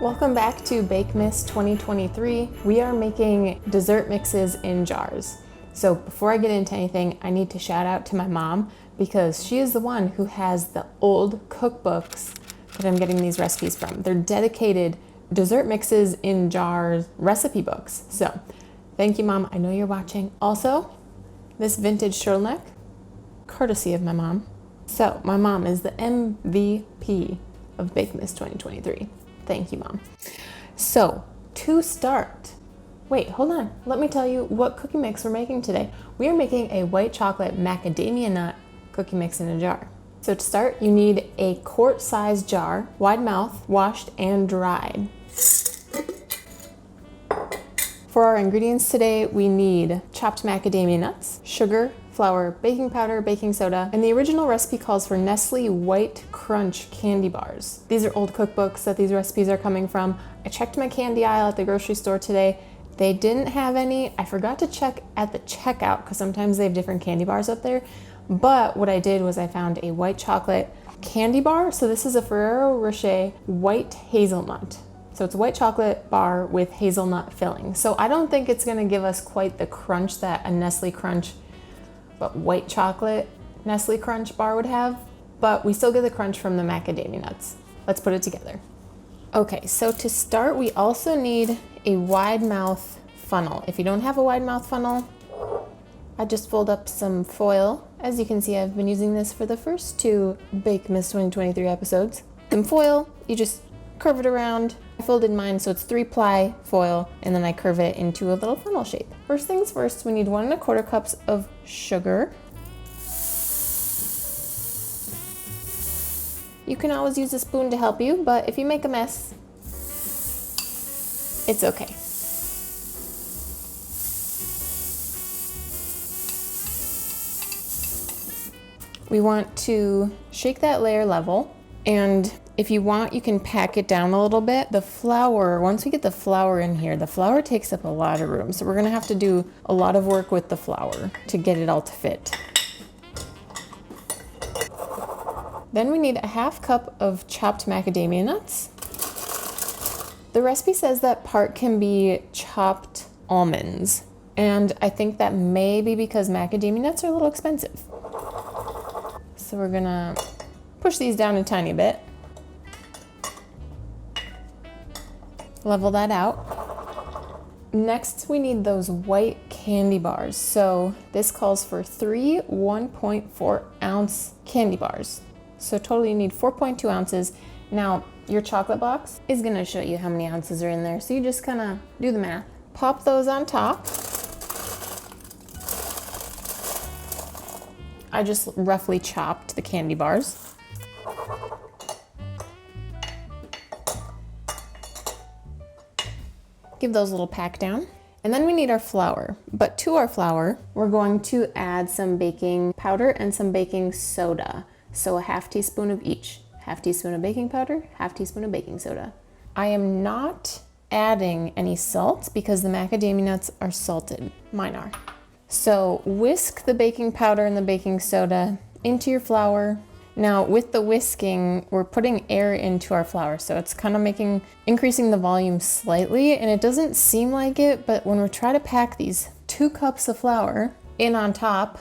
Welcome back to Bakemas 2023. We are making dessert mixes in jars. So before I get into anything, I need to shout out to my mom because she is the one who has the old cookbooks that I'm getting these recipes from. They're dedicated dessert mixes in jars recipe books. So thank you, Mom. I know you're watching. Also, this vintage turtleneck, courtesy of my mom. So my mom is the MVP of Bakemas 2023. Thank you, Mom. So to start, wait, hold on. Let me tell you what cookie mix we're making today. We are making a white chocolate macadamia nut cookie mix in a jar. So to start, you need a quart-sized jar, wide mouth, washed and dried. For our ingredients today, we need chopped macadamia nuts, sugar, flour, baking powder, baking soda, and the original recipe calls for Nestles White Crunch candy bars. These are old cookbooks that these recipes are coming from. I checked my candy aisle at the grocery store today. They didn't have any. I forgot to check at the checkout because sometimes they have different candy bars up there. But what I did was I found a white chocolate candy bar. So this is a Ferrero Rocher white hazelnut. So it's a white chocolate bar with hazelnut filling. So I don't think it's gonna give us quite the crunch that a Nestle Crunch, but white chocolate Nestle Crunch bar would have, but we still get the crunch from the macadamia nuts. Let's put it together. Okay, so to start, we also need a wide mouth funnel. If you don't have a wide mouth funnel, I just fold up some foil. As you can see, I've been using this for the first two Bakemas 2023 episodes. Some foil, you just curve it around. I folded mine so it's 3-ply foil, and then I curve it into a little funnel shape. First things first, we need 1 1/4 cups of sugar. You can always use a spoon to help you, but if you make a mess, it's okay. We want to shake that layer level, and if you want, you can pack it down a little bit. The flour, once we get the flour in here, the flour takes up a lot of room, so we're gonna have to do a lot of work with the flour to get it all to fit. Then we need a 1/2 cup of chopped macadamia nuts. The recipe says that part can be chopped almonds, and I think that may be because macadamia nuts are a little expensive. So we're gonna push these down a tiny bit. Level that out. Next, we need those white candy bars. So this calls for 3 1.4 ounce candy bars. So totally you need 4.2 ounces. Now, your chocolate box is gonna show you how many ounces are in there. So you just kinda do the math. Pop those on top. I just roughly chopped the candy bars. Give those a little pack down. And then we need our flour. But to our flour, we're going to add some baking powder and some baking soda. So a 1/2 teaspoon of each. 1/2 teaspoon of baking powder, 1/2 teaspoon of baking soda. I am not adding any salt because the macadamia nuts are salted. Mine are. So whisk the baking powder and the baking soda into your flour. Now with the whisking, we're putting air into our flour, so it's kind of increasing the volume slightly, and it doesn't seem like it, but when we try to pack these 2 cups of flour in on top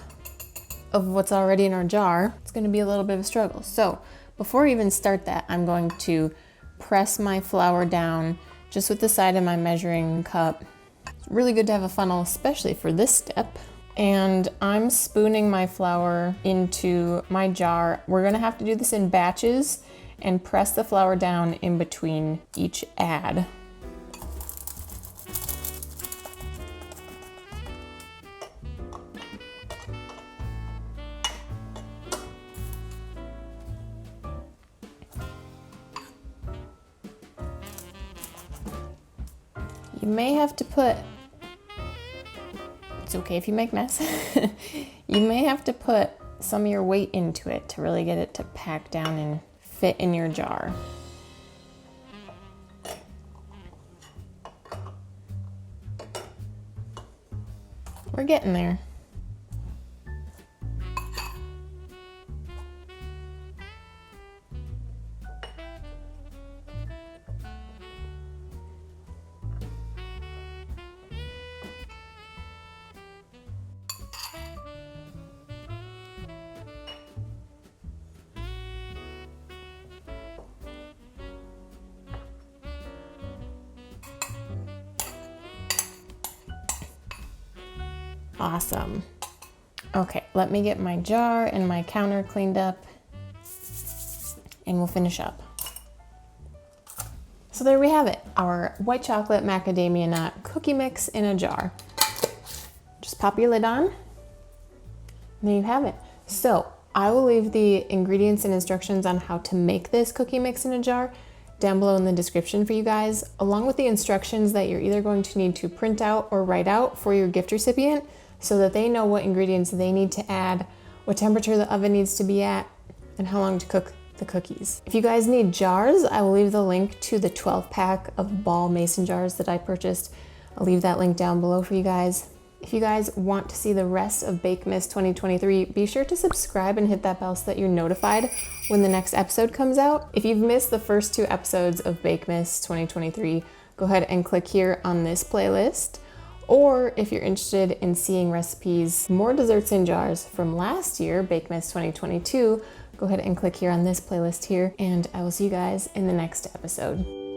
of what's already in our jar, it's gonna be a little bit of a struggle. So before we even start that, I'm going to press my flour down just with the side of my measuring cup. It's really good to have a funnel, especially for this step. And I'm spooning my flour into my jar. We're gonna have to do this in batches and press the flour down in between each add. You may have to put, it's okay if you make mess. You may have to put some of your weight into it to really get it to pack down and fit in your jar. We're getting there. Awesome. Okay, let me get my jar and my counter cleaned up and we'll finish up. So there we have it, our white chocolate macadamia nut cookie mix in a jar. Just pop your lid on, and there you have it. So I will leave the ingredients and instructions on how to make this cookie mix in a jar down below in the description for you guys, along with the instructions that you're either going to need to print out or write out for your gift recipient so that they know what ingredients they need to add, what temperature the oven needs to be at, and how long to cook the cookies. If you guys need jars, I will leave the link to the 12-pack of ball mason jars that I purchased. I'll leave that link down below for you guys. If you guys want to see the rest of Bakemas 2023, be sure to subscribe and hit that bell so that you're notified when the next episode comes out. If you've missed the first 2 episodes of Bakemas 2023, go ahead and click here on this playlist. Or if you're interested in seeing recipes, more desserts in jars from last year, Bakemas 2022, go ahead and click here on this playlist here, and I will see you guys in the next episode.